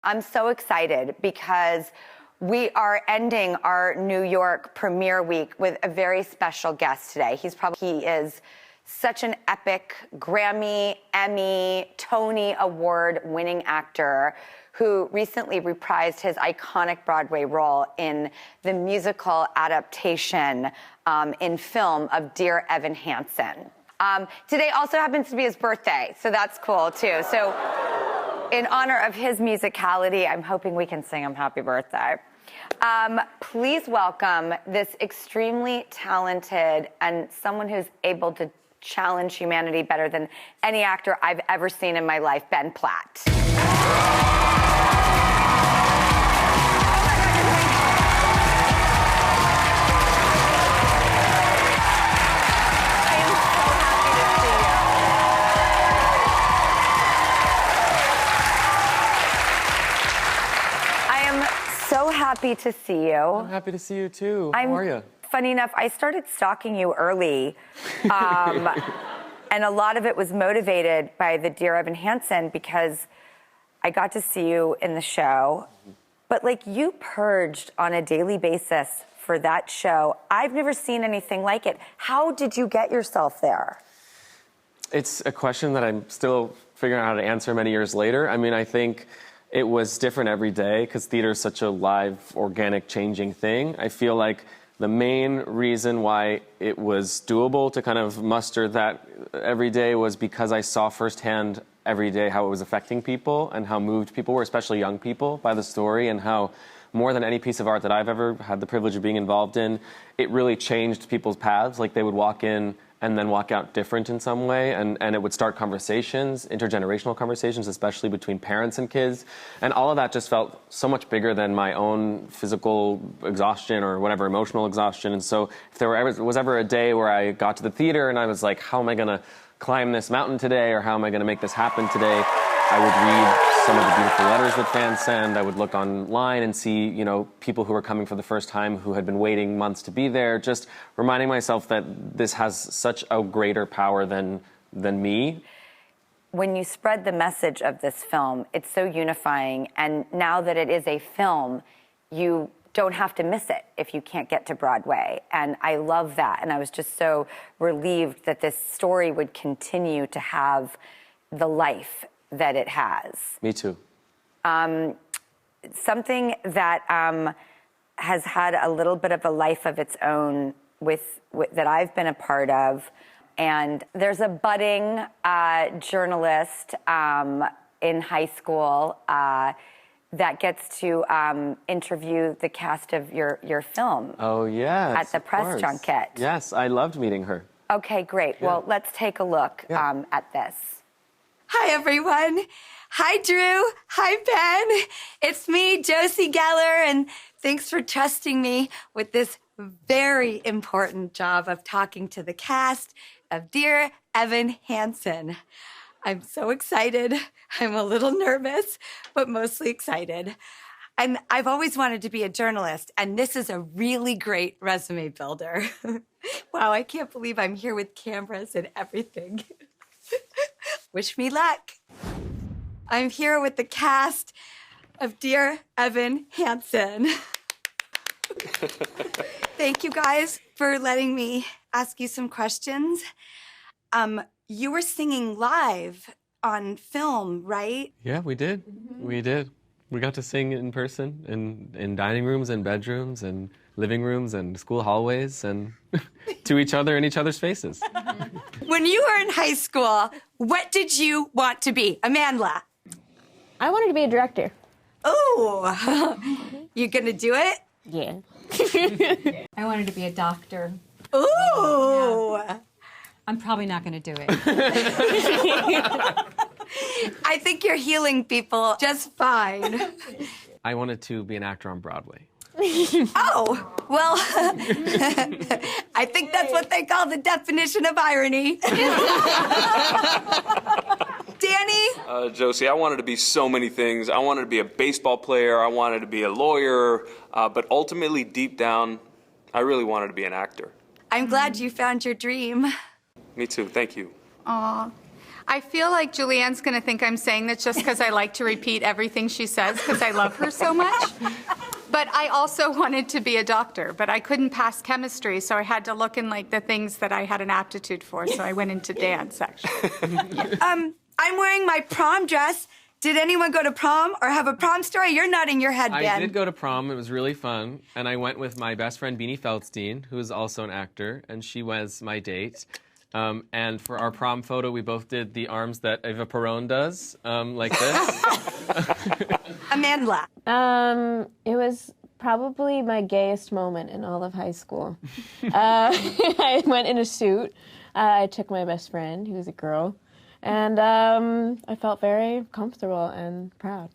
I'm so excited because we are ending our New York premiere week with a very special guest today. He is such an epic Grammy, Emmy, Tony Award winning actor who recently reprised his iconic Broadway role in the musical adaptation in film of Dear Evan Hansen. Today also happens to be his birthday, so that's cool too. So in honor of his musicality, I'm hoping we can sing him happy birthday. Please welcome this extremely talented and someone who's able to challenge humanity better than any actor I've ever seen in my life, Ben Platt. So happy to see you. I'm happy to see you too. How are you? Funny enough, I started stalking you early, and a lot of it was motivated by the Dear Evan Hansen because I got to see you in the show. But like, you purged on a daily basis for that show. I've never seen anything like it. How did you get yourself there? It's a question that I'm still figuring out how to answer many years later. I mean, I think it was different every day because theater is such a live, organic, changing thing. I feel like the main reason why it was doable to kind of muster that every day was because I saw firsthand every day how it was affecting people and how moved people were, especially young people, by the story, and how more than any piece of art that I've ever had the privilege of being involved in, it really changed people's paths. Like, they would walk in and then walk out different in some way, and it would start conversations, intergenerational conversations, especially between parents and kids, and all of that just felt so much bigger than my own physical exhaustion or whatever, emotional exhaustion. And so if there was ever a day where I got to the theater and I was like, how am I gonna climb this mountain today, or how am I gonna make this happen today, I would read some of the beautiful letters that fans send. I would look online and see, you know, people who were coming for the first time who had been waiting months to be there, just reminding myself that this has such a greater power than me. When you spread the message of this film, it's so unifying, and now that it is a film, you don't have to miss it if you can't get to Broadway. And I love that, and I was just so relieved that this story would continue to have the life that it has. Me too. Something that has had a little bit of a life of its own with that I've been a part of, and there's a budding journalist in high school that gets to interview the cast of your film. Oh, yes. At the press junket. Yes, I loved meeting her. Okay, great. Yeah. Well, let's take a look at this. Hi, everyone. Hi, Drew. Hi, Ben. It's me, Josie Geller, and thanks for trusting me with this very important job of talking to the cast of Dear Evan Hansen. I'm so excited. I'm a little nervous, but mostly excited. And I've always wanted to be a journalist, and this is a really great resume builder. Wow, I can't believe I'm here with cameras and everything. Wish me luck. I'm here with the cast of Dear Evan Hansen. Thank you guys for letting me ask you some questions. You were singing live on film, right? Yeah, we did. Mm-hmm. We did. We got to sing in person in dining rooms and bedrooms and living rooms and school hallways and to each other in each other's faces. When you were in high school, what did you want to be? Amanda? I wanted to be a director. Oh, you gonna do it? Yeah. I wanted to be a doctor. Ooh. Yeah. I'm probably not gonna do it. I think you're healing people just fine. I wanted to be an actor on Broadway. Oh, well, I think that's what they call the definition of irony. Danny? Josie, I wanted to be so many things. I wanted to be a baseball player. I wanted to be a lawyer. But ultimately, deep down, I really wanted to be an actor. I'm glad you found your dream. Me too. Thank you. Aw. I feel like Julianne's going to think I'm saying this just because I like to repeat everything she says because I love her so much. But I also wanted to be a doctor, but I couldn't pass chemistry, so I had to look in like the things that I had an aptitude for, so I went into dance, actually. I'm wearing my prom dress. Did anyone go to prom or have a prom story? You're nodding your head, Ben. I did go to prom. It was really fun. And I went with my best friend, Beanie Feldstein, who is also an actor, and she was my date. And for our prom photo, we both did the arms that Eva Perón does, like this. Amanda. It was probably my gayest moment in all of high school. I went in a suit. I took my best friend, who was a girl, and I felt very comfortable and proud.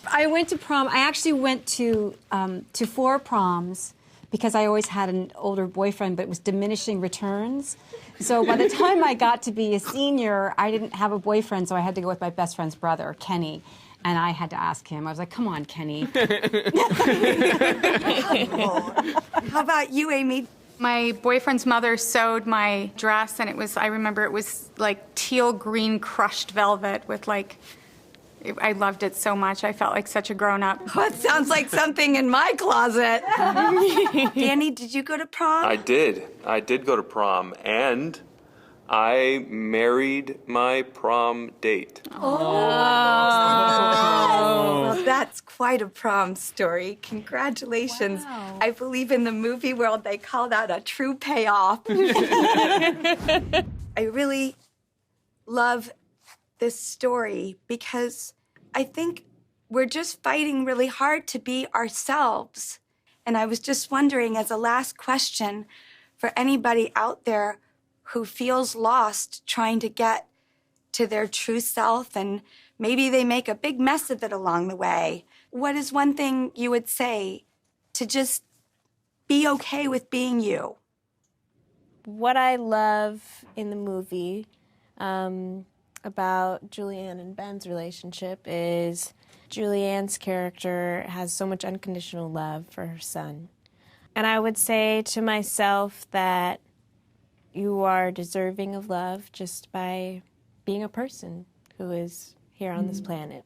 I went to prom. I actually went to 4 proms because I always had an older boyfriend, but it was diminishing returns. So by the time I got to be a senior, I didn't have a boyfriend, so I had to go with my best friend's brother, Kenny. And I had to ask him. I was like, come on, Kenny. How about you, Amy? My boyfriend's mother sewed my dress, and I remember it was like teal green crushed velvet with I loved it so much. I felt like such a grown-up. Oh, it sounds like something in my closet. Danny, did you go to prom? I did. I did go to prom, and I married my prom date. Well, that's quite a prom story. Congratulations. Wow. I believe in the movie world they call that a true payoff. I really love this story because I think we're just fighting really hard to be ourselves. And I was just wondering, as a last question, for anybody out there who feels lost trying to get to their true self and maybe they make a big mess of it along the way, what is one thing you would say to just be okay with being you? What I love in the movie about Julianne and Ben's relationship is Julianne's character has so much unconditional love for her son. And I would say to myself that you are deserving of love just by being a person who is here on this planet.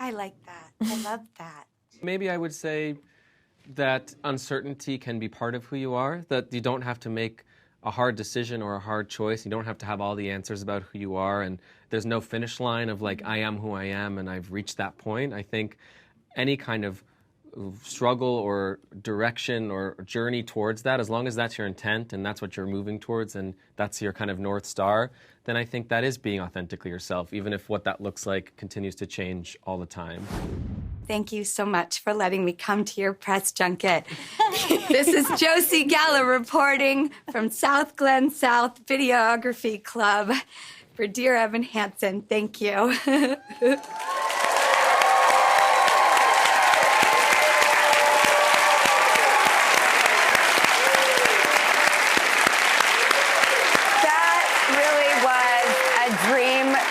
I like that. I love that. Maybe I would say that uncertainty can be part of who you are, that you don't have to make a hard decision or a hard choice. You don't have to have all the answers about who you are, and there's no finish line of like, I am who I am and I've reached that point. I think any kind of struggle or direction or journey towards that, as long as that's your intent and that's what you're moving towards and that's your kind of North Star, then I think that is being authentically yourself, even if what that looks like continues to change all the time. Thank you so much for letting me come to your press junket. This is Josie Geller reporting from South Glen South Videography Club for Dear Evan Hansen. Thank you.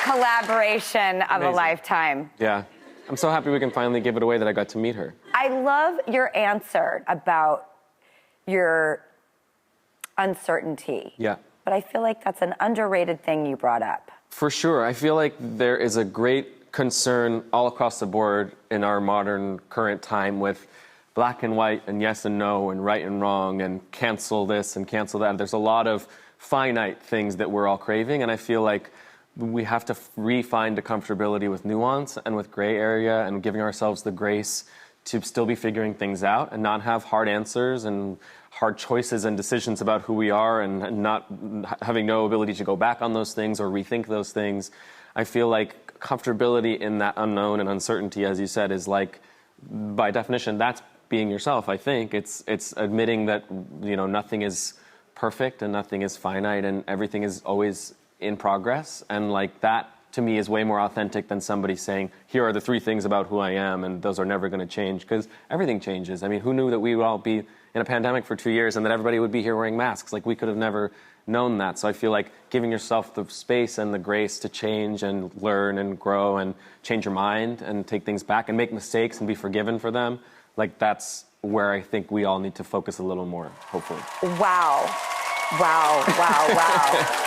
Collaboration of Amazing. a lifetime. Yeah. I'm so happy we can finally give it away that I got to meet her. I love your answer about your uncertainty. Yeah. But I feel like that's an underrated thing you brought up. For sure. I feel like there is a great concern all across the board in our modern current time with black and white and yes and no and right and wrong and cancel this and cancel that. There's a lot of finite things that we're all craving, and I feel like we have to re-find a comfortability with nuance and with gray area and giving ourselves the grace to still be figuring things out and not have hard answers and hard choices and decisions about who we are and not having no ability to go back on those things or rethink those things. I feel like comfortability in that unknown and uncertainty, as you said, is like, by definition, that's being yourself, I think. It's admitting that, nothing is perfect and nothing is finite and everything is always in progress, and like that to me is way more authentic than somebody saying, here are the 3 things about who I am and those are never going to change, because everything changes. I mean, who knew that we would all be in a pandemic for 2 years and that everybody would be here wearing masks? Like, we could have never known that. So I feel like giving yourself the space and the grace to change and learn and grow and change your mind and take things back and make mistakes and be forgiven for them, like that's where I think we all need to focus a little more, hopefully. Wow. Wow, wow, wow.